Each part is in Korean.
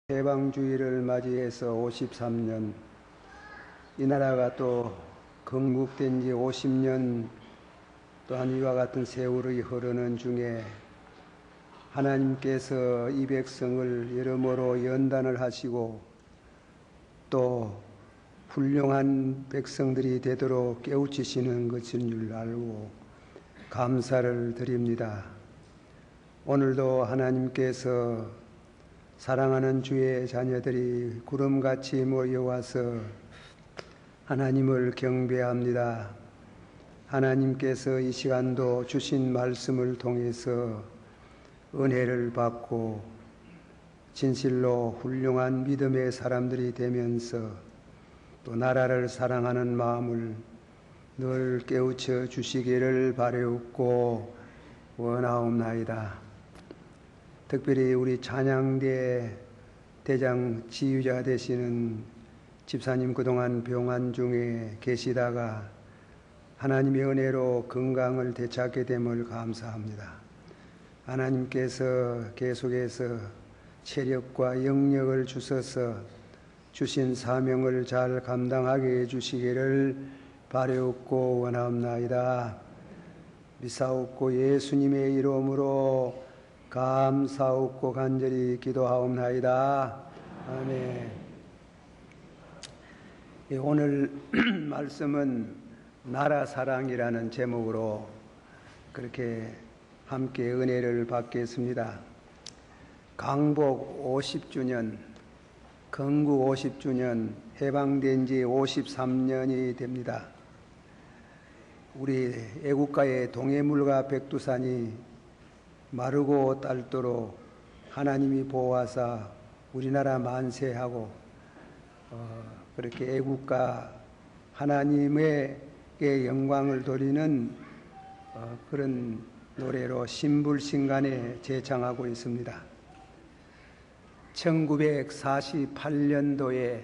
해방주의를 맞이해서 53년, 이 나라가 또 건국된 지 50년 또한 이와 같은 세월이 흐르는 중에 하나님께서 이 백성을 여러모로 연단을 하시고 또 훌륭한 백성들이 되도록 깨우치시는 것인 줄 알고 감사를 드립니다. 오늘도 하나님께서 사랑하는 주의 자녀들이 구름같이 모여와서 하나님을 경배합니다. 하나님께서 이 시간도 주신 말씀을 통해서 은혜를 받고 진실로 훌륭한 믿음의 사람들이 되면서 또 나라를 사랑하는 마음을 늘 깨우쳐 주시기를 바라옵고 원하옵나이다. 특별히 우리 찬양대 대장 지휘자 되시는 집사님, 그동안 병환 중에 계시다가 하나님의 은혜로 건강을 되찾게 됨을 감사합니다. 하나님께서 계속해서 체력과 영력을 주셔서 주신 사명을 잘 감당하게 해주시기를 바라옵고 원하옵나이다. 미사옵고 예수님의 이름으로 감사옵고 간절히 기도하옵나이다. 아멘. 오늘 말씀은 나라 사랑이라는 제목으로 그렇게 함께 은혜를 받겠습니다. 강복 50주년, 건국 50주년, 해방된 지 53년이 됩니다. 우리 애국가의 동해물과 백두산이 마르고 닳도록 하나님이 보호하사 우리나라 만세하고 그렇게 애국가 하나님에게 영광을 돌리는 그런 노래로 신불신간에 제창하고 있습니다. 1948년도에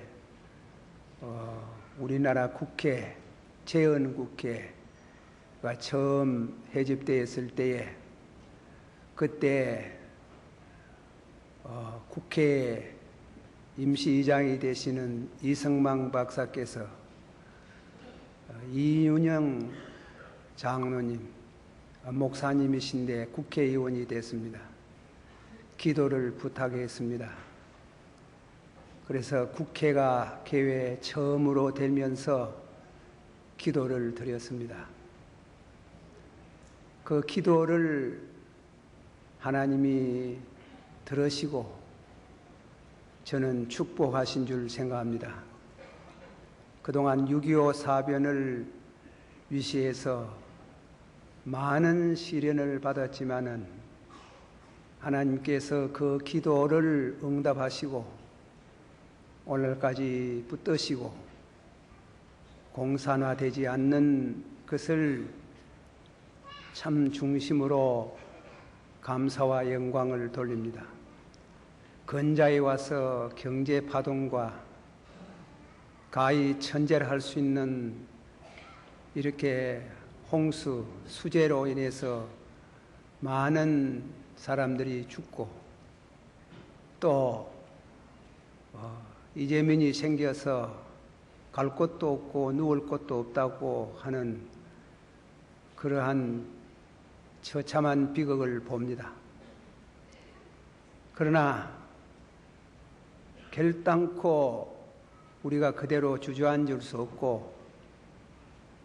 우리나라 국회, 재헌국회가 처음 해집되었을 때에 그때 국회 임시의장이 되시는 이성망 박사께서 이윤영 장로님, 목사님이신데 국회의원이 됐습니다. 기도를 부탁했습니다. 그래서 국회가 개회 처음으로 되면서 기도를 드렸습니다. 그 기도를 하나님이 들으시고 저는 축복하신 줄 생각합니다. 그동안 6.25 사변을 위시해서 많은 시련을 받았지만은 하나님께서 그 기도를 응답하시고 오늘까지 붙드시고 공산화되지 않는 것을 참 중심으로 감사와 영광을 돌립니다. 근자에 와서 경제 파동과 가히 천재를 할 수 있는 이렇게 홍수, 수재로 인해서 많은 사람들이 죽고 또 이재민이 생겨서 갈 곳도 없고 누울 곳도 없다고 하는 그러한 처참한 비극을 봅니다. 그러나 결단코 우리가 그대로 주저앉을 수 없고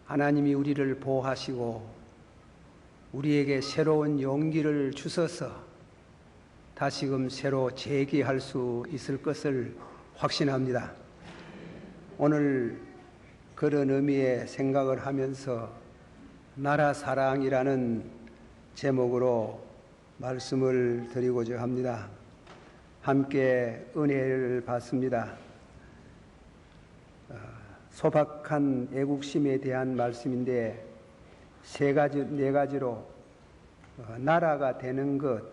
하나님이 우리를 보호하시고 우리에게 새로운 용기를 주셔서 다시금 새로 재기할 수 있을 것을 확신합니다. 오늘 그런 의미의 생각을 하면서 나라 사랑이라는 제목으로 말씀을 드리고자 합니다. 함께 은혜를 받습니다. 소박한 애국심에 대한 말씀인데 네 가지로 나라가 되는 것,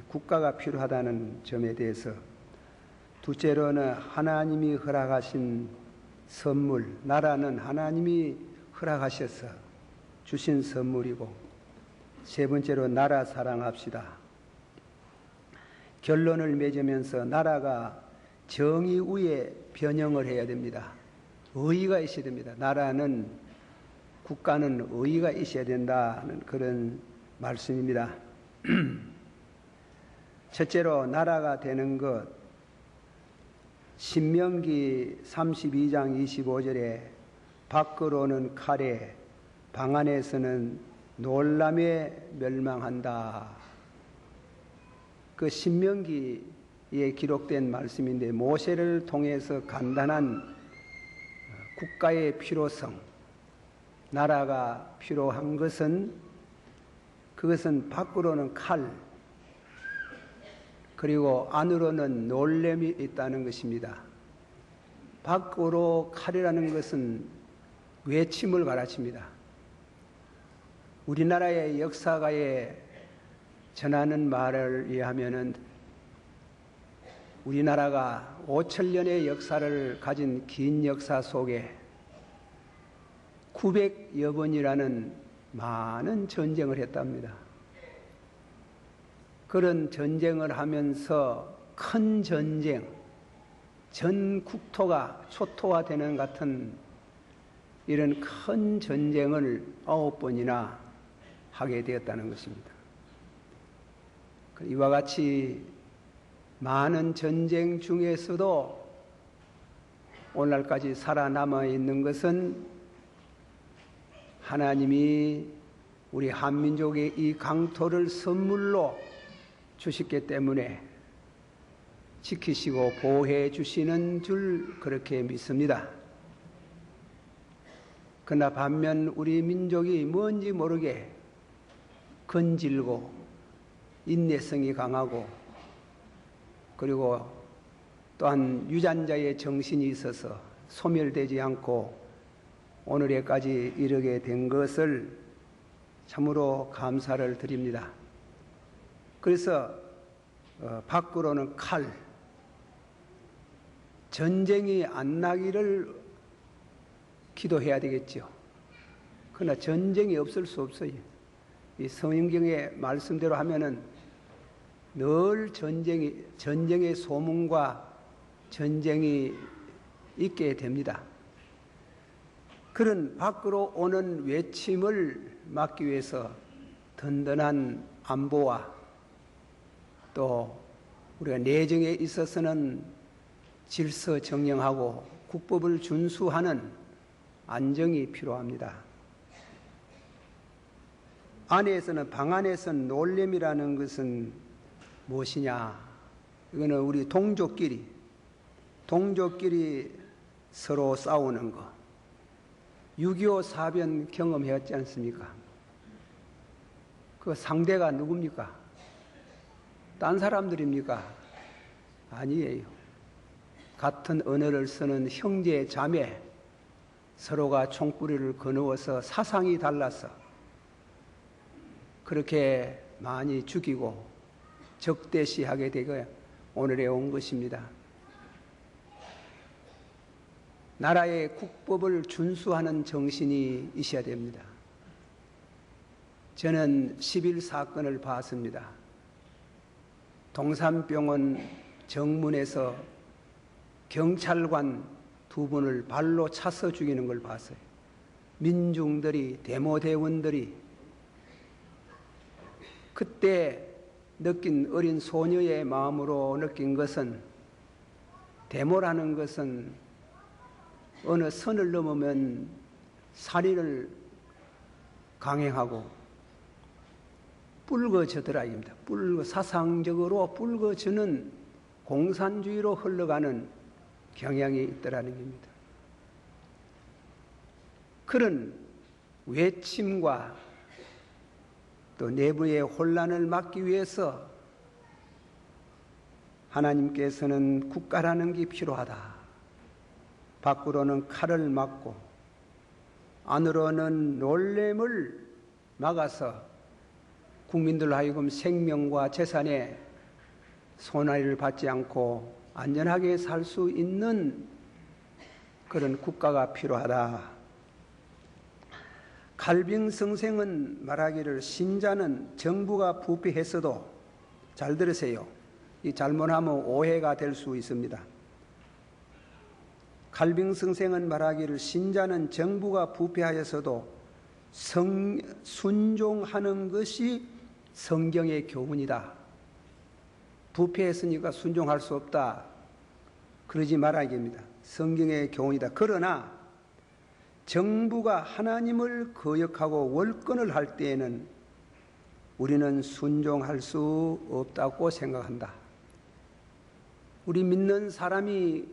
국가가 필요하다는 점에 대해서, 둘째로는 하나님이 허락하신 선물, 나라는 하나님이 허락하셔서 주신 선물이고, 세 번째로 나라 사랑합시다. 결론을 맺으면서 나라가 정의 위에 변형을 해야 됩니다. 의의가 있어야 됩니다. 나라는, 국가는 의의가 있어야 된다는 그런 말씀입니다. 첫째로 나라가 되는 것, 신명기 32장 25절에 밖으로는 칼에 방 안에서는 놀람에 멸망한다. 그 신명기에 기록된 말씀인데, 모세를 통해서 간단한 국가의 필요성, 나라가 필요한 것은, 그것은 밖으로는 칼, 그리고 안으로는 놀램이 있다는 것입니다. 밖으로 칼이라는 것은 외침을 가르칩니다. 우리나라의 역사가에 전하는 말을 의하면은 우리나라가 5천년의 역사를 가진 긴 역사 속에 900여 번이라는 많은 전쟁을 했답니다. 그런 전쟁을 하면서 큰 전쟁, 전 국토가 초토화되는 같은 이런 큰 전쟁을 9번이나 하게 되었다는 것입니다. 이와 같이 많은 전쟁 중에서도 오늘날까지 살아남아 있는 것은 하나님이 우리 한민족의 이 강토를 선물로 주셨기 때문에 지키시고 보호해 주시는 줄 그렇게 믿습니다. 그러나 반면 우리 민족이 뭔지 모르게 건질고 인내성이 강하고, 그리고 또한 유전자의 정신이 있어서 소멸되지 않고 오늘에까지 이르게 된 것을 참으로 감사를 드립니다. 그래서 밖으로는 칼, 전쟁이 안 나기를 기도해야 되겠죠. 그러나 전쟁이 없을 수 없어요. 이 성경의 말씀대로 하면은 늘 전쟁의 소문과 전쟁이 있게 됩니다. 그런 밖으로 오는 외침을 막기 위해서 든든한 안보와 또 우리가 내정에 있어서는 질서 정령하고 국법을 준수하는 안정이 필요합니다. 안에서는, 방 안에서는 놀램이라는 것은 무엇이냐? 이거는 우리 동족끼리 서로 싸우는 거. 6.25 사변 경험했지 않습니까? 그 상대가 누굽니까? 딴 사람들입니까? 아니에요. 같은 언어를 쓰는 형제, 자매, 서로가 총구리를 거누어서 사상이 달라서 그렇게 많이 죽이고 적대시하게 되고 오늘에 온 것입니다. 나라의 국법을 준수하는 정신이 있어야 됩니다. 저는 11사건을 봤습니다. 동산병원 정문에서 경찰관 2분을 발로 차서 죽이는 걸 봤어요. 민중들이, 데모대원들이 그때 느낀, 어린 소녀의 마음으로 느낀 것은, 데모라는 것은 어느 선을 넘으면 살인을 강행하고 붉어져더라 입니다. 사상적으로 붉어지는 공산주의로 흘러가는 경향이 있더라는 겁니다. 그런 외침과 또 내부의 혼란을 막기 위해서 하나님께서는 국가라는 게 필요하다. 밖으로는 칼을 막고 안으로는 놀램을 막아서 국민들 하여금 생명과 재산에 손해를 받지 않고 안전하게 살 수 있는 그런 국가가 필요하다. 칼빙 성생은 말하기를, 신자는 정부가 부패했어도, 잘 들으세요, 이 잘못하면 오해가 될 수 있습니다. 칼빈 선생은 말하기를 신자는 정부가 부패하여서도 순종하는 것이 성경의 교훈이다. 부패했으니까 순종할 수 없다. 그러지 말아야 됩니다. 성경의 교훈이다. 그러나 정부가 하나님을 거역하고 월권을 할 때에는 우리는 순종할 수 없다고 생각한다. 우리 믿는 사람이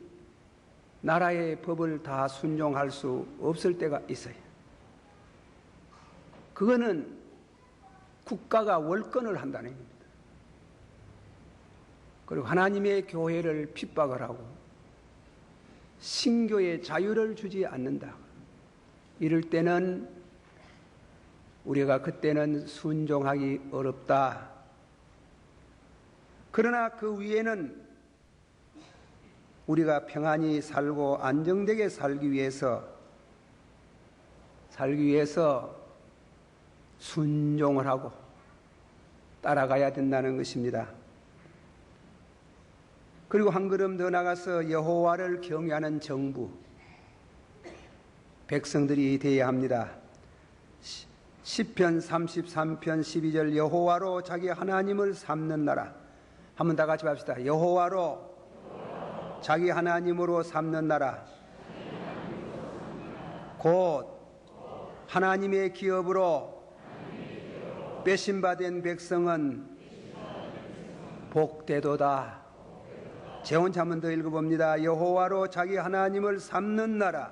나라의 법을 다 순종할 수 없을 때가 있어요. 그거는 국가가 월권을 한다는 겁니다. 그리고 하나님의 교회를 핍박을 하고 신교의 자유를 주지 않는다. 이럴 때는 우리가 그때는 순종하기 어렵다. 그러나 그 위에는 우리가 평안히 살고 안정되게 살기 위해서 순종을 하고 따라가야 된다는 것입니다. 그리고 한 걸음 더 나가서 여호와를 경외하는 정부, 백성들이 되어야 합니다. 시편 33편 12절 여호와로 자기 하나님을 삼는 나라. 한번 다 같이 합시다. 여호와로 자기 하나님으로 삼는 나라. 곧 하나님의 기업으로 빼심받은 백성은 복되도다. 제 혼자 한 번 더 읽어봅니다. 여호와로 자기 하나님을 삼는 나라.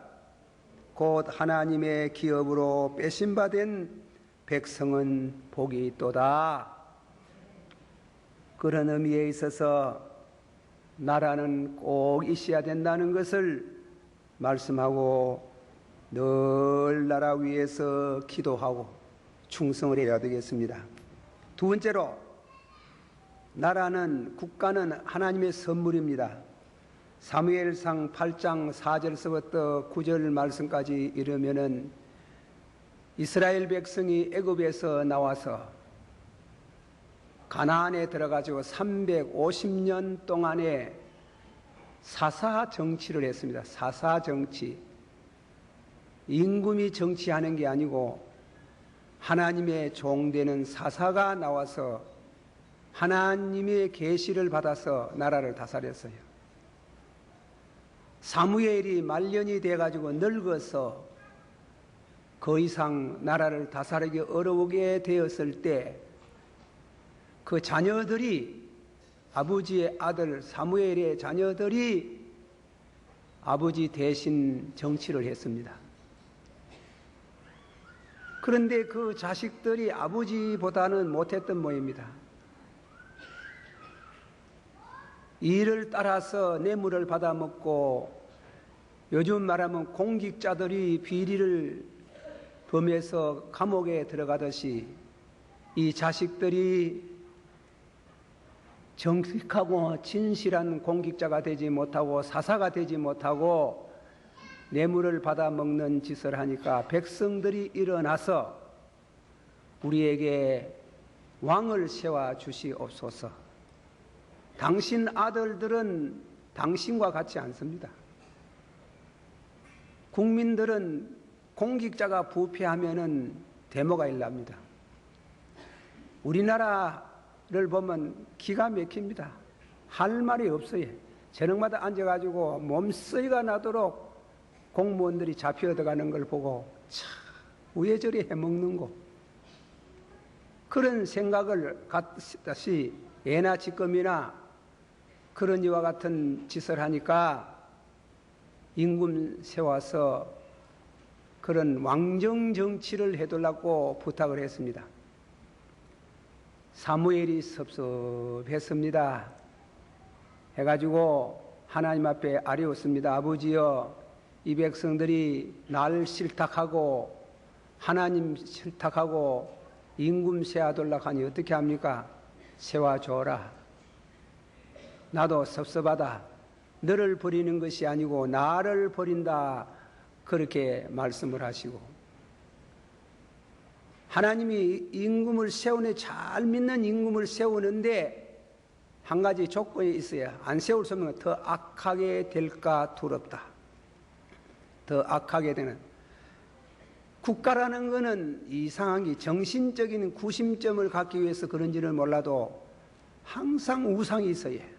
곧 하나님의 기업으로 빼심받은 백성은 복이 있도다. 그런 의미에 있어서 나라는 꼭 있어야 된다는 것을 말씀하고 늘 나라 위해서 기도하고 충성을 해야 되겠습니다. 두 번째로 나라는 국가는 하나님의 선물입니다. 사무엘상 8장 4절서부터 9절 말씀까지 이르면은 이스라엘 백성이 애굽에서 나와서 가나안에 들어가지고 350년 동안에 사사 정치를 했습니다. 사사 정치. 임금이 정치하는 게 아니고 하나님의 종되는 사사가 나와서 하나님의 계시를 받아서 나라를 다스렸어요. 사무엘이 말년이 돼가지고 늙어서 더 이상 나라를 다스리기 어려우게 되었을 때 그 자녀들이 아버지의 아들 사무엘의 자녀들이 아버지 대신 정치를 했습니다. 그런데 그 자식들이 아버지보다는 못했던 모양입니다. 이를 따라서 뇌물을 받아먹고 요즘 말하면 공직자들이 비리를 범해서 감옥에 들어가듯이 이 자식들이 정직하고 진실한 공직자가 되지 못하고 사사가 되지 못하고 뇌물을 받아먹는 짓을 하니까 백성들이 일어나서 우리에게 왕을 세워 주시옵소서. 당신 아들들은 당신과 같지 않습니다. 국민들은 공직자가 부패하면은 데모가 일납니다. 우리나라를 보면 기가 막힙니다. 할 말이 없어요. 저녁마다 앉아가지고 몸쓰이가 나도록 공무원들이 잡혀 들어가는 걸 보고 참 우회저리 해먹는 거. 그런 생각을 갖다시 예나 지금이나 그런 이와 같은 짓을 하니까 임금 세워서 그런 왕정 정치를 해달라고 부탁을 했습니다. 사무엘이 섭섭했습니다. 해가지고 하나님 앞에 아뢰었습니다. 아버지여, 이 백성들이 날 실탁하고 하나님 실탁하고 임금 세워달라고 하니 어떻게 합니까? 세워줘라. 나도 섭섭하다. 너를 버리는 것이 아니고 나를 버린다. 그렇게 말씀을 하시고 하나님이 임금을 세우네 잘 믿는 임금을 세우는데 한 가지 조건이 있어야 안 세울 수 없는 건 더 악하게 될까 두렵다. 더 악하게 되는. 국가라는 것은 이상한 게 정신적인 구심점을 갖기 위해서 그런지는 몰라도 항상 우상이 있어야 해.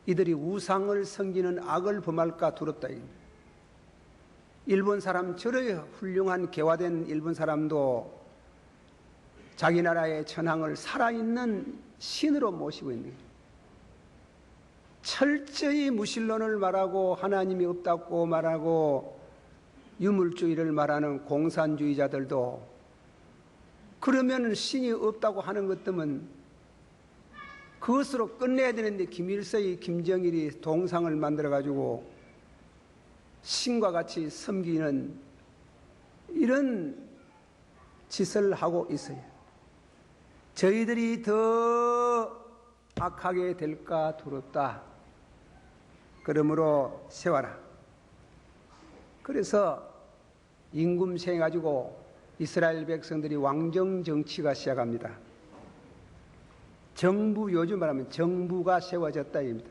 이들이 우상을 섬기는 악을 범할까 두렵다. 일본 사람, 저렇게 훌륭한 개화된 일본 사람도 자기 나라의 천황을 살아있는 신으로 모시고 있는 거예요. 철저히 무신론을 말하고 하나님이 없다고 말하고 유물주의를 말하는 공산주의자들도 그러면 신이 없다고 하는 것들은 그것으로 끝내야 되는데 김일성이 김정일이 동상을 만들어가지고 신과 같이 섬기는 이런 짓을 하고 있어요. 저희들이 더 악하게 될까 두렵다. 그러므로 세워라. 그래서 임금세 가지고 이스라엘 백성들이 왕정 정치가 시작합니다. 정부, 요즘 말하면 정부가 세워졌다 입니다.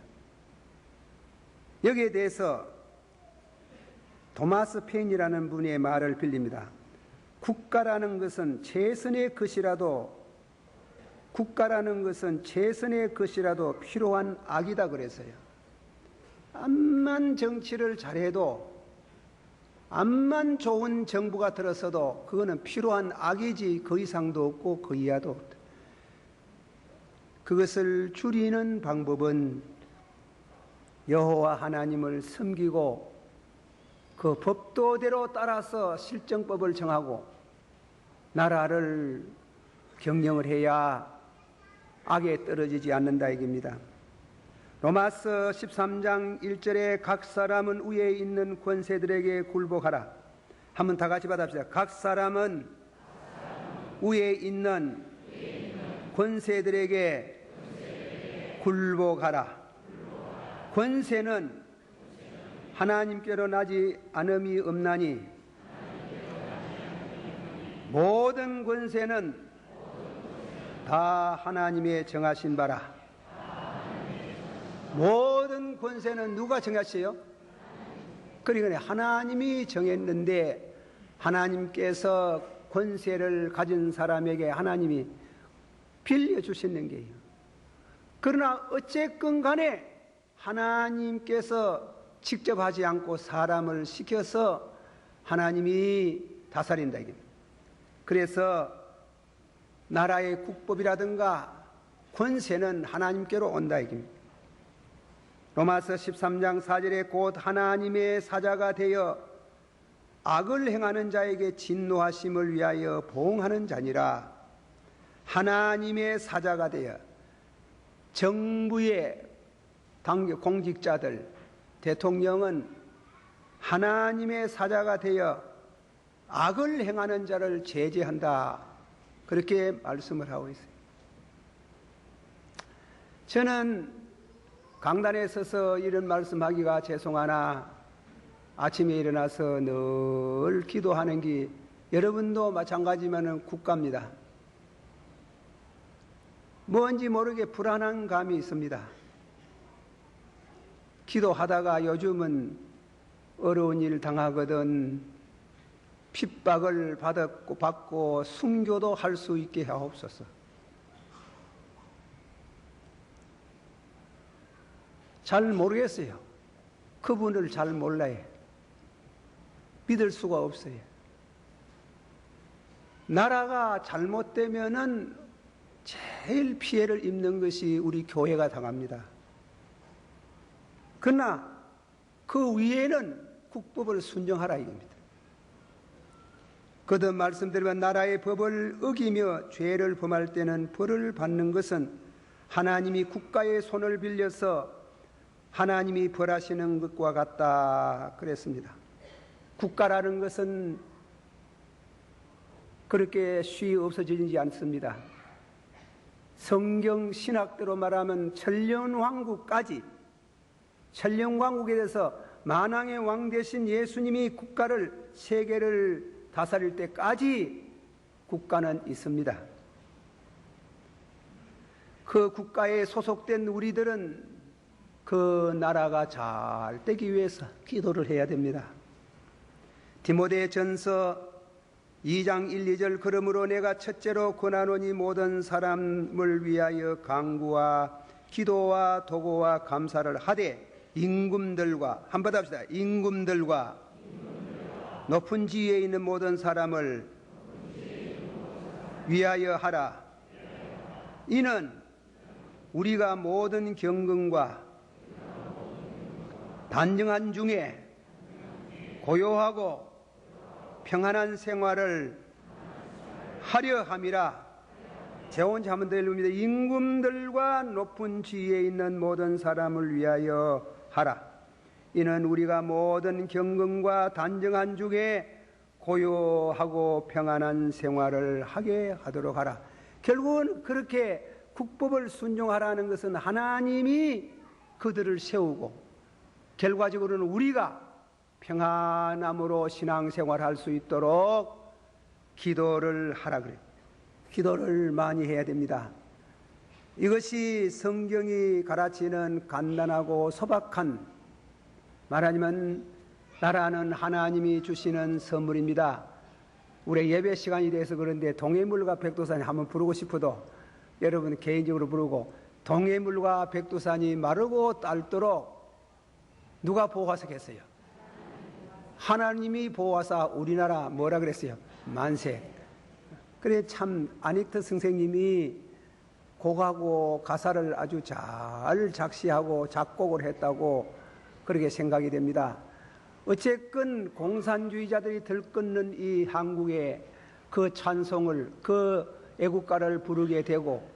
여기에 대해서 토마스 페인이라는 분의 말을 빌립니다. 국가라는 것은 최선의 것이라도 필요한 악이다 그랬어요. 암만 정치를 잘해도 암만 좋은 정부가 들어서도 그거는 필요한 악이지 그 이상도 없고 그 이하도 없다. 그것을 줄이는 방법은 여호와 하나님을 섬기고 그 법도대로 따라서 실정법을 정하고 나라를 경영을 해야 악에 떨어지지 않는다 얘기입니다. 로마서 13장 1절에 각 사람은 위에 있는 권세들에게 굴복하라. 한번 다 같이 받아봅시다. 각 사람은 위에 있는 권세들에게 굴복하라. 권세는 하나님께로 나지 않음이 없나니 모든 권세는 다 하나님의 정하신 바라. 모든 권세는 누가 정하셨어요? 그러니까 하나님이 정했는데 하나님께서 권세를 가진 사람에게 하나님이 빌려주시는 게요. 그러나 어쨌건 간에 하나님께서 직접 하지 않고 사람을 시켜서 하나님이 다스린다 이겁니다. 그래서 나라의 국법이라든가 권세는 하나님께로 온다 이겁니다. 로마서 13장 4절에 곧 하나님의 사자가 되어 악을 행하는 자에게 진노하심을 위하여 보응하는 자니라. 하나님의 사자가 되어 정부의 공직자들, 대통령은 하나님의 사자가 되어 악을 행하는 자를 제재한다. 그렇게 말씀을 하고 있어요. 저는 강단에 서서 이런 말씀하기가 죄송하나 아침에 일어나서 늘 기도하는 게 여러분도 마찬가지지만 국가입니다. 뭔지 모르게 불안한 감이 있습니다. 기도하다가 요즘은 어려운 일 당하거든 핍박을 받고 순교도 할 수 있게 하옵소서. 잘 모르겠어요. 그분을 잘 몰라요. 믿을 수가 없어요. 나라가 잘못되면은 제일 피해를 입는 것이 우리 교회가 당합니다. 그러나 그 위에는 국법을 순종하라 이겁니다. 거듭 말씀드리면 나라의 법을 어기며 죄를 범할 때는 벌을 받는 것은 하나님이 국가의 손을 빌려서 하나님이 벌하시는 것과 같다 그랬습니다. 국가라는 것은 그렇게 쉬이 없어지지 않습니다. 성경 신학대로 말하면 천년왕국까지, 천년왕국에 대해서 만왕의 왕 되신 예수님이 국가를, 세계를 다스릴 때까지 국가는 있습니다. 그 국가에 소속된 우리들은 그 나라가 잘 되기 위해서 기도를 해야 됩니다. 디모데전서 2장 1, 2절 그러므로 내가 첫째로 권하노니 모든 사람을 위하여 간구와 기도와 도구와 감사를 하되 임금들과 한번 더 합시다. 임금들과 높은 지위에 있는 모든 사람을 위하여 하라. 이는 우리가 모든 경건과 단정한 중에 고요하고 평안한 생활을 하려 함이라. 제가 혼자 한번 더 읽습니다. 임금들과 높은 지위에 있는 모든 사람을 위하여 하라. 이는 우리가 모든 경건과 단정한 중에 고요하고 평안한 생활을 하게 하도록 하라. 결국은 그렇게 국법을 순종하라는 것은 하나님이 그들을 세우고 결과적으로는 우리가 평안함으로 신앙생활할 수 있도록 기도를 하라 그래요. 기도를 많이 해야 됩니다. 이것이 성경이 가르치는 간단하고 소박한 말하자면 나라는 하나님이 주시는 선물입니다. 우리 예배 시간이 돼서 그런데 동해물과 백두산이 한번 부르고 싶어도 여러분 개인적으로 부르고 동해물과 백두산이 마르고 닳도록 누가 보호하셨겠어요? 하나님이 보호하사 우리나라 뭐라 그랬어요? 만세. 그래 참 아니트 선생님이 곡하고 가사를 아주 잘 작시하고 작곡을 했다고 그렇게 생각이 됩니다. 어쨌건 공산주의자들이 들끓는 이 한국에 그 찬송을 그 애국가를 부르게 되고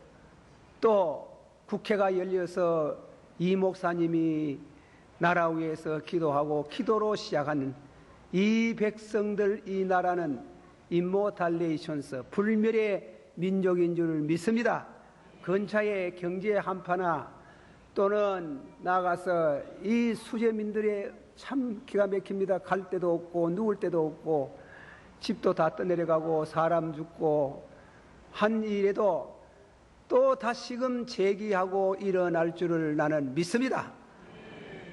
또 국회가 열려서 이 목사님이 나라 위에서 기도하고 기도로 시작하는 이 백성들 이 나라는 임모탈레이션스 불멸의 민족인 줄 믿습니다. 근처의 경제 한파나 또는 나가서 이 수재민들의 참 기가 막힙니다. 갈 데도 없고 누울 데도 없고 집도 다 떠내려가고 사람 죽고 한 일에도 또 다시금 재기하고 일어날 줄을 나는 믿습니다.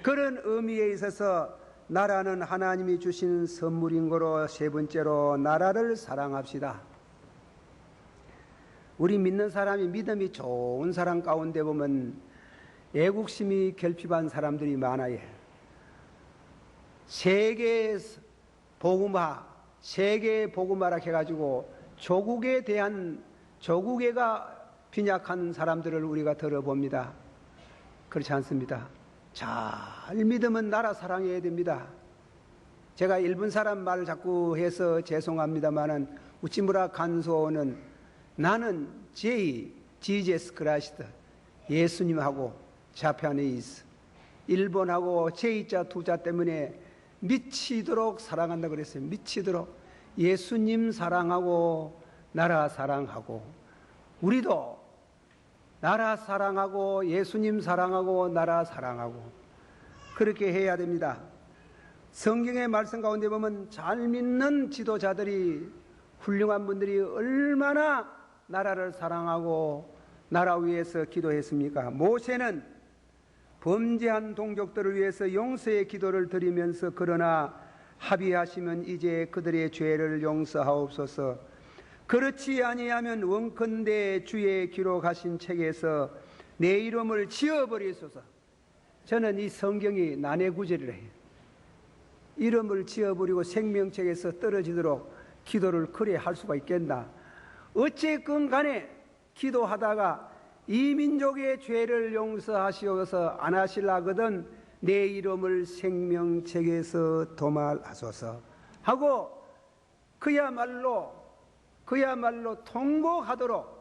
그런 의미에 있어서 나라는 하나님이 주신 선물인 거로 세 번째로 나라를 사랑합시다. 우리 믿는 사람이 믿음이 좋은 사람 가운데 보면 애국심이 결핍한 사람들이 많아요. 세계 복음화라 해가지고 조국에 대한 조국애가 빈약한 사람들을 우리가 들어봅니다. 그렇지 않습니다. 잘 믿으면 나라 사랑해야 됩니다. 제가 일본 사람 말을 자꾸 해서 죄송합니다만은 우치무라 간소는 나는 지제스 크라이스트 예수님하고 자파니스 일본하고 제이자 두자 때문에 미치도록 사랑한다 그랬어요. 미치도록 예수님 사랑하고 나라 사랑하고 우리도 나라 사랑하고 예수님 사랑하고 나라 사랑하고 그렇게 해야 됩니다. 성경의 말씀 가운데 보면 잘 믿는 지도자들이 훌륭한 분들이 얼마나 나라를 사랑하고 나라 위해서 기도했습니까? 모세는 범죄한 동족들을 위해서 용서의 기도를 드리면서 그러나 합의하시면 이제 그들의 죄를 용서하옵소서. 그렇지 아니하면 원컨대 주의 기록하신 책에서 내 이름을 지워버리소서. 저는 이 성경이 난해구절이라 해요. 이름을 지워버리고 생명책에서 떨어지도록 기도를 그래 할 수가 있겠나. 어쨌건 간에 기도하다가 이 민족의 죄를 용서하시어서 안 하시려거든 내 이름을 생명책에서 도말하소서 하고 그야말로 통곡하도록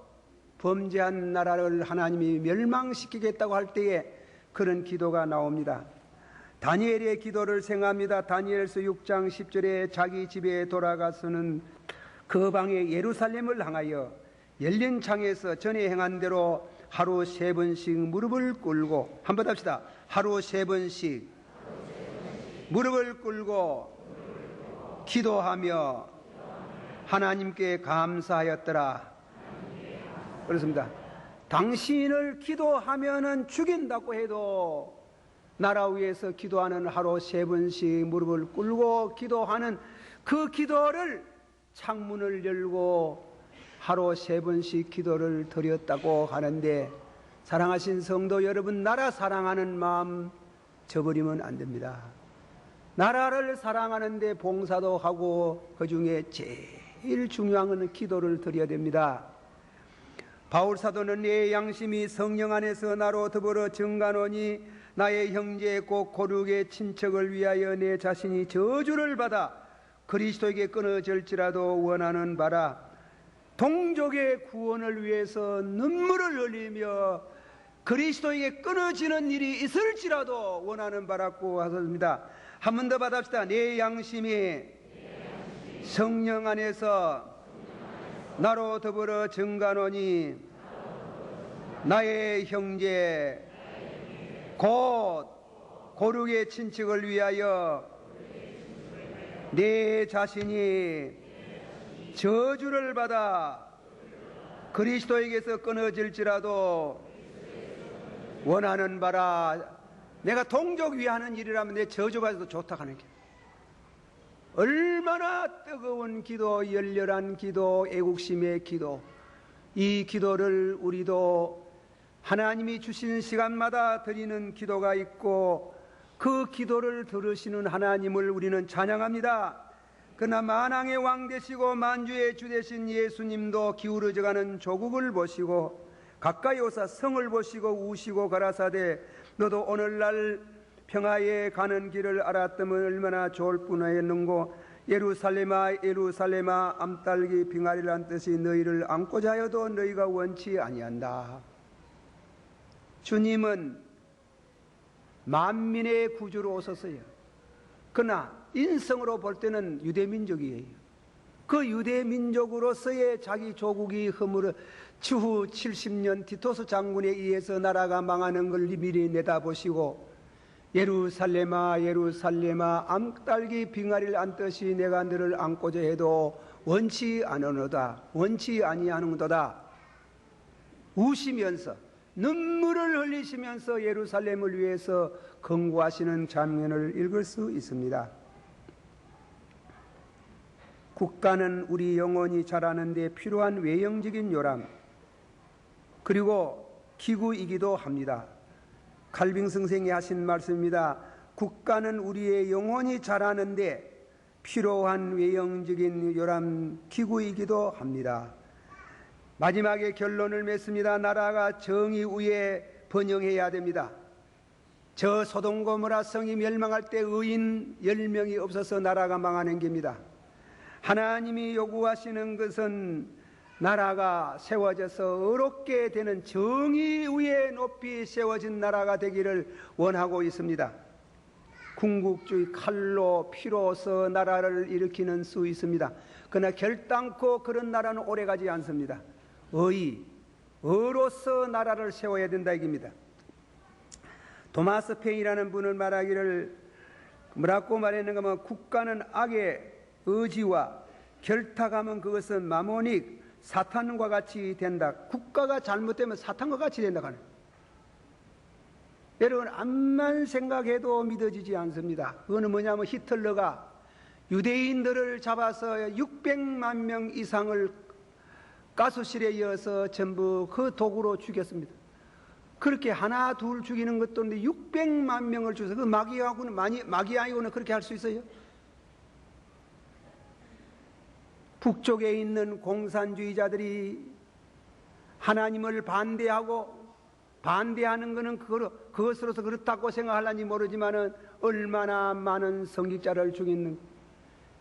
범죄한 나라를 하나님이 멸망시키겠다고 할 때에 그런 기도가 나옵니다. 다니엘의 기도를 생각합니다. 다니엘서 6장 10절에 자기 집에 돌아가서는 그 방에 예루살렘을 향하여 열린 창에서 전에 행한 대로 하루 3번씩 무릎을 꿇고 한번 합시다. 하루 3번씩 무릎을 꿇고 기도하며 하나님께 감사하였더라. 그렇습니다. 당신을 기도하면은 죽인다고 해도 나라 위에서 기도하는 하루 3번씩 무릎을 꿇고 기도하는 그 기도를 창문을 열고 하루 3번씩 기도를 드렸다고 하는데, 사랑하신 성도 여러분, 나라 사랑하는 마음 저버리면 안 됩니다. 나라를 사랑하는데 봉사도 하고 그 중에 제일 중요한 것은 기도를 드려야 됩니다. 바울 사도는 내 양심이 성령 안에서 나로 더불어 증가노니 나의 형제 곧 고륙의 친척을 위하여 내 자신이 저주를 받아 그리스도에게 끊어질지라도 원하는 바라. 동족의 구원을 위해서 눈물을 흘리며 그리스도에게 끊어지는 일이 있을지라도 원하는 바라고 하셨습니다. 한 번 더 받읍시다. 내 양심이 성령 안에서 나로 더불어 증가노니 나의 형제 곧 고륙의 친척을 위하여 내 자신이 저주를 받아 그리스도에게서 끊어질지라도 원하는 바라. 내가 동족 위하는 일이라면 내 저주받아도 좋다 하는 게, 얼마나 뜨거운 기도, 열렬한 기도, 애국심의 기도, 이 기도를 우리도 하나님이 주시는 시간마다 드리는 기도가 있고 그 기도를 들으시는 하나님을 우리는 찬양합니다. 그러나 만왕의 왕 되시고 만주의 주 되신 예수님도 기울어져가는 조국을 보시고 가까이 오사 성을 보시고 우시고 가라사대 너도 오늘날 평화에 가는 길을 알았다면 얼마나 좋을 뻔하였는고. 예루살렘아 예루살렘아 암딸기 빙하리란 뜻이 너희를 안고자 하여도 너희가 원치 아니한다. 주님은 만민의 구주로 오셨어요. 그러나 인성으로 볼 때는 유대민족이에요. 그 유대민족으로서의 자기 조국이 허물어 추후 70년 티토스 장군에 의해서 나라가 망하는 걸 미리 내다보시고 예루살렘아 예루살렘아 암딸기 빙하리를 안듯이 내가 너를 안고자 해도 원치 않으노다 원치 아니하는도다 우시면서 눈물을 흘리시면서 예루살렘을 위해서 경고하시는 장면을 읽을 수 있습니다. 국가는 우리 영혼이 자라는 데 필요한 외형적인 요람 그리고 기구이기도 합니다. 칼빈 선생이 하신 말씀입니다. 국가는 우리의 영혼이 자라는 데 필요한 외형적인 요람 기구이기도 합니다. 마지막에 결론을 맺습니다. 나라가 정의 위에 번영해야 됩니다. 저 소돔 고모라 성이 멸망할 때 의인 10명이 없어서 나라가 망하는 겁니다. 하나님이 요구하시는 것은 나라가 세워져서 의롭게 되는 정의 위에 높이 세워진 나라가 되기를 원하고 있습니다. 궁극주의 칼로 피로서 나라를 일으키는 수 있습니다. 그러나 결단코 그런 나라는 오래가지 않습니다. 의로서 나라를 세워야 된다 이깁니다. 토마스 페인이라는 분은 말하기를 뭐라고 말했는가 하면 국가는 악의 의지와 결탁하면 그것은 마모닉 사탄과 같이 된다. 국가가 잘못되면 사탄과 같이 된다 하는. 여러분 암만 생각해도 믿어지지 않습니다. 그거는 뭐냐면 히틀러가 유대인들을 잡아서 600만 명 이상을 가스실에 이어서 전부 그 도구로 죽였습니다. 그렇게 하나 둘 죽이는 것도 없는데 600만 명을 죽여서 그 마귀하고는 그렇게 할 수 있어요? 북쪽에 있는 공산주의자들이 하나님을 반대하는 것은 그것으로서 그렇다고 생각하려니 모르지만은 얼마나 많은 성직자를 죽였는.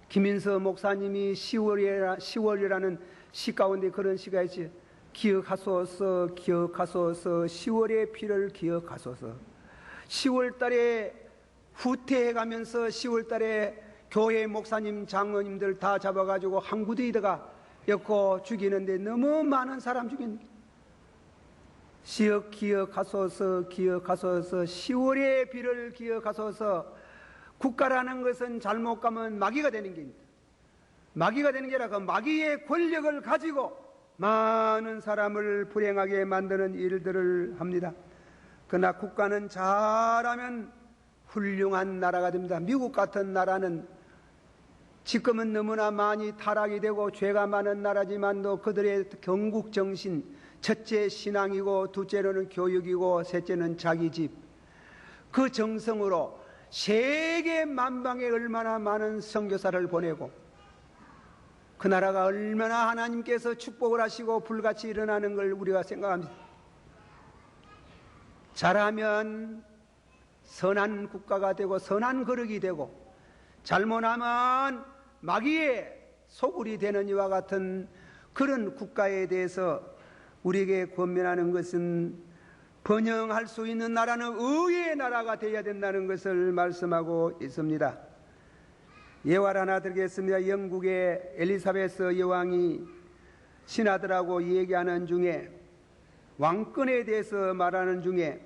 김인서 목사님이 10월이라는 시 가운데 그런 시가 있지. 기억하소서 기억하소서 10월의 피를 기억하소서. 10월 달에 후퇴해가면서 10월 달에 교회 목사님 장로님들 다 잡아가지고 한 구덩이다가 엮고 죽이는데 너무 많은 사람 죽였는데 기억하소서 기억하소서 10월의 비를 기억하소서. 국가라는 것은 잘못 가면 마귀가 되는 겁니다. 마귀가 되는 게 아니라 그 마귀의 권력을 가지고 많은 사람을 불행하게 만드는 일들을 합니다. 그러나 국가는 잘하면 훌륭한 나라가 됩니다. 미국 같은 나라는 지금은 너무나 많이 타락이 되고 죄가 많은 나라지만도 그들의 경국정신, 첫째 신앙이고 둘째로는 교육이고 셋째는 자기 집, 그 정성으로 세계 만방에 얼마나 많은 선교사를 보내고 그 나라가 얼마나 하나님께서 축복을 하시고 불같이 일어나는 걸 우리가 생각합니다. 잘하면 선한 국가가 되고 선한 거룩이 되고 잘못하면 마귀의 소굴이 되는 이와 같은 그런 국가에 대해서 우리에게 권면하는 것은 번영할 수 있는 나라는 의의 나라가 되어야 된다는 것을 말씀하고 있습니다. 예화를 하나 드리겠습니다. 영국의 엘리사베스 여왕이 신하들하고 얘기하는 중에 왕권에 대해서 말하는 중에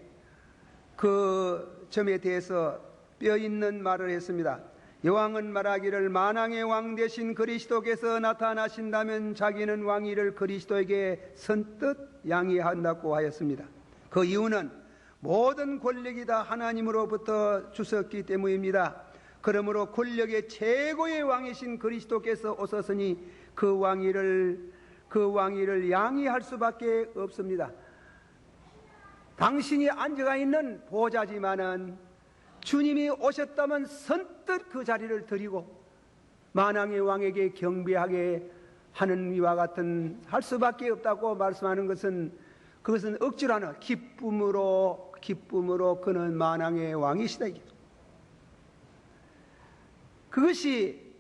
그 점에 대해서 뼈있는 말을 했습니다. 여왕은 말하기를 만왕의 왕 되신 그리스도께서 나타나신다면 자기는 왕위를 그리스도에게 선뜻 양해한다고 하였습니다. 그 이유는 모든 권력이 다 하나님으로부터 주셨기 때문입니다. 그러므로 권력의 최고의 왕이신 그리스도께서 오셨으니 그 왕위를 양해할 수밖에 없습니다. 당신이 앉아가 있는 보좌지만은 주님이 오셨다면 선뜻 그 자리를 드리고 만왕의 왕에게 경배하게 하는 이와 같은 할 수밖에 없다고 말씀하는 것은 그것은 억지로 하는 기쁨으로 그는 만왕의 왕이시다. 그것이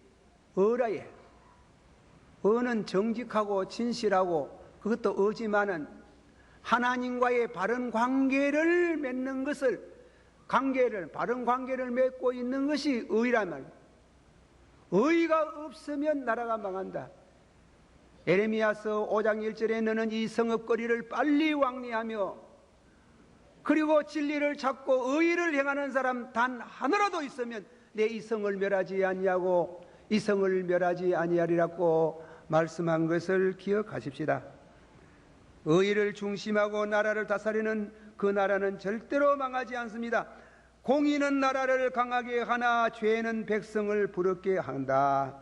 어라예. 어는 정직하고 진실하고 그것도 어지만은 하나님과의 바른 관계를 맺는 것을 바른 관계를 맺고 있는 것이 의란 말이에요. 의가 없으면 나라가 망한다. 에레미야서 5장 1절에 너는 이 성읍거리를 빨리 왕래하며 그리고 진리를 찾고 의를 행하는 사람 단 하나라도 있으면 내 이 성을 멸하지 아니하고 이 성을 멸하지 아니하리라고 말씀한 것을 기억하십시다. 의를 중심하고 나라를 다스리는 그 나라는 절대로 망하지 않습니다. 공의는 나라를 강하게 하나 죄는 백성을 부럽게 한다.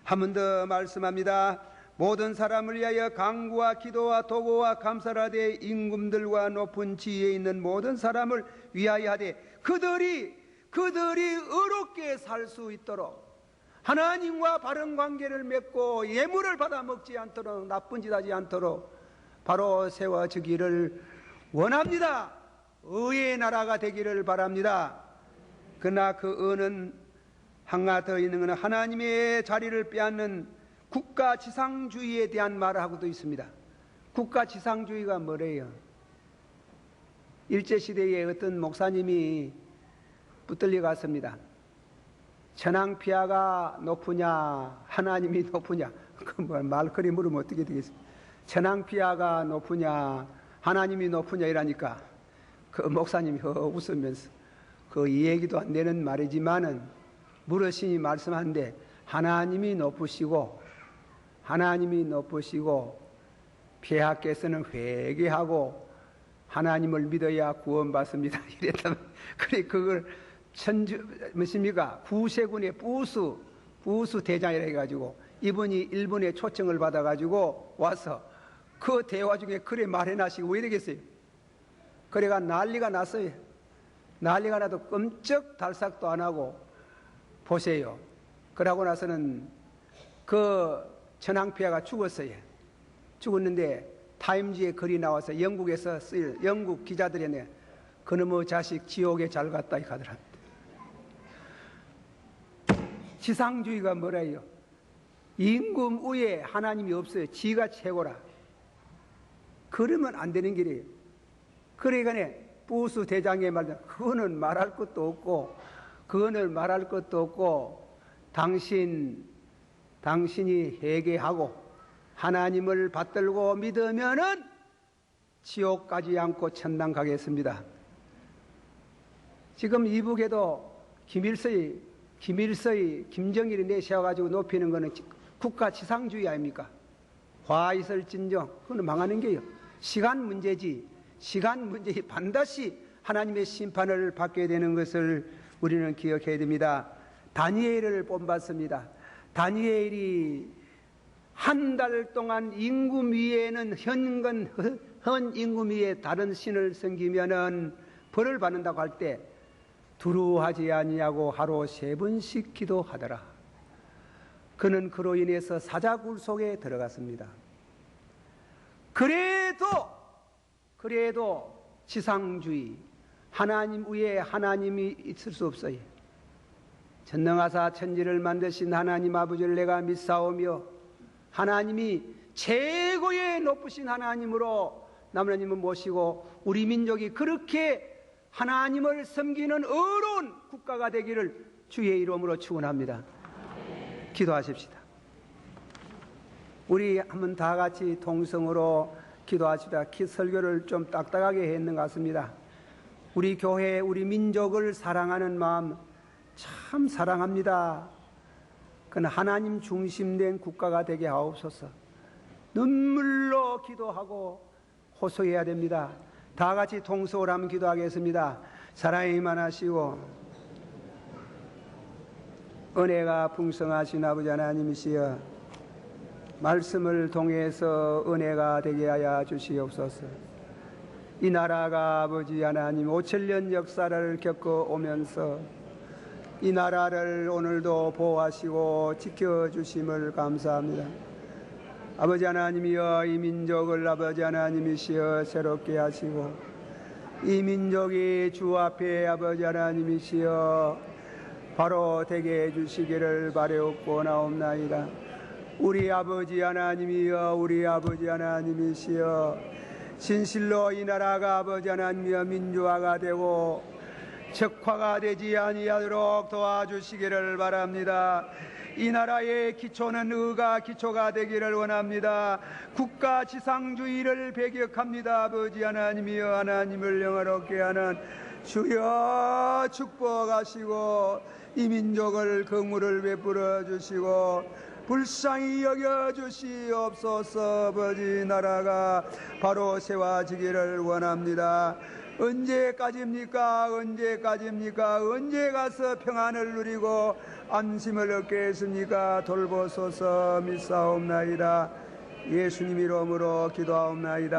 한 번 더 말씀합니다. 모든 사람을 위하여 간구와 기도와 도구와 감사를 하되 임금들과 높은 지위에 있는 모든 사람을 위하여 하되 그들이 의롭게 살 수 있도록 하나님과 바른 관계를 맺고 예물을 받아 먹지 않도록 나쁜 짓 하지 않도록 바로 세워지기를 원합니다. 의의 나라가 되기를 바랍니다. 그러나 그 의는 하나 더 있는 것은 하나님의 자리를 빼앗는 국가지상주의에 대한 말을 하고도 있습니다. 국가지상주의가 뭐래요? 일제시대에 어떤 목사님이 붙들려 갔습니다. 천황폐하가 높으냐 하나님이 높으냐, 그 말거리 물으면 어떻게 되겠습니까? 천황폐하가 높으냐 하나님이 높으냐 이라니까 그 목사님이 웃으면서 그 얘기도 안 되는 말이지만은 물으시니 말씀하는데 하나님이 높으시고 폐하께서는 회개하고 하나님을 믿어야 구원받습니다. 이랬다면 그래 그걸 구세군의 부수 대장이라 해가지고 이분이 일본의 초청을 받아가지고 와서 그 대화 중에 그래 말해놔시고 왜 이러겠어요? 그래가 난리가 났어요. 난리가 나도 끔쩍 달싹도 안 하고 보세요. 그러고 나서는 그 천황폐하가 죽었어요. 죽었는데 타임지에 글이 나와서 영국에서 쓰일 영국 기자들이 그놈의 자식 지옥에 잘 갔다 이 가더랍니다. 지상주의가 뭐래요? 임금 위에 하나님이 없어요. 지가 최고라. 그러면 안 되는 길이에요. 그러니까 부수 대장의 말도 그거는 말할 것도 없고 당신이 회개하고 하나님을 받들고 믿으면은 지옥 가지 않고 천당 가겠습니다. 지금 이북에도 김정일이 내세워가지고 높이는 거는 국가 지상주의 아닙니까? 화 있을진정, 그건 망하는 게요. 시간 문제지. 시간 문제에 반드시 하나님의 심판을 받게 되는 것을 우리는 기억해야 됩니다. 다니엘을 뽑았습니다. 다니엘이 한 달 동안 임금 위에는 헌 임금 위에 다른 신을 섬기면은 벌을 받는다고 할 때 두루하지 아니하고 하루 3번씩 기도하더라. 그는 그로 인해서 사자굴 속에 들어갔습니다. 그래도 지상주의, 하나님 위에 하나님이 있을 수 없어요. 전능하사 천지를 만드신 하나님 아버지를 내가 믿사오며 하나님이 최고의 높으신 하나님으로 하나님을 모시고 우리 민족이 그렇게 하나님을 섬기는 어려운 국가가 되기를 주의 이름으로 축원합니다. 기도하십시다. 우리 한번 다 같이 통성으로 기도하시다. 설교를 좀 딱딱하게 했는 것 같습니다. 우리 교회, 우리 민족을 사랑하는 마음 참 사랑합니다. 그러나 하나님 중심된 국가가 되게 하옵소서. 눈물로 기도하고 호소해야 됩니다. 다 같이 통성으로 한번 기도하겠습니다. 사랑이 임하시고 은혜가 풍성하신 아버지 하나님이시여, 말씀을 통해서 은혜가 되게 하여 주시옵소서. 이 나라가 아버지 하나님 5,000년 역사를 겪어오면서 이 나라를 오늘도 보호하시고 지켜주심을 감사합니다. 아버지 하나님이여, 이 민족을 아버지 하나님이시여 새롭게 하시고 이 민족이 주 앞에 아버지 하나님이시여 바로 되게 해주시기를 바라옵고 나옵나이다. 우리 아버지 하나님이여, 우리 아버지 하나님이시여, 진실로 이 나라가 아버지 하나님이여 민주화가 되고 적화가 되지 아니하도록 도와주시기를 바랍니다. 이 나라의 기초는 의가 기초가 되기를 원합니다. 국가 지상주의를 배격합니다. 아버지 하나님이여, 하나님을 영화롭게 하는 주여 축복하시고 이 민족을 긍휼을 베풀어 주시고 불쌍히 여겨 주시옵소서. 아버지 나라가 바로 세워지기를 원합니다. 언제까지입니까? 언제까지입니까? 언제 가서 평안을 누리고 안심을 얻겠습니까? 돌보소서. 믿사옵나이다. 예수님 이름으로 기도하옵나이다.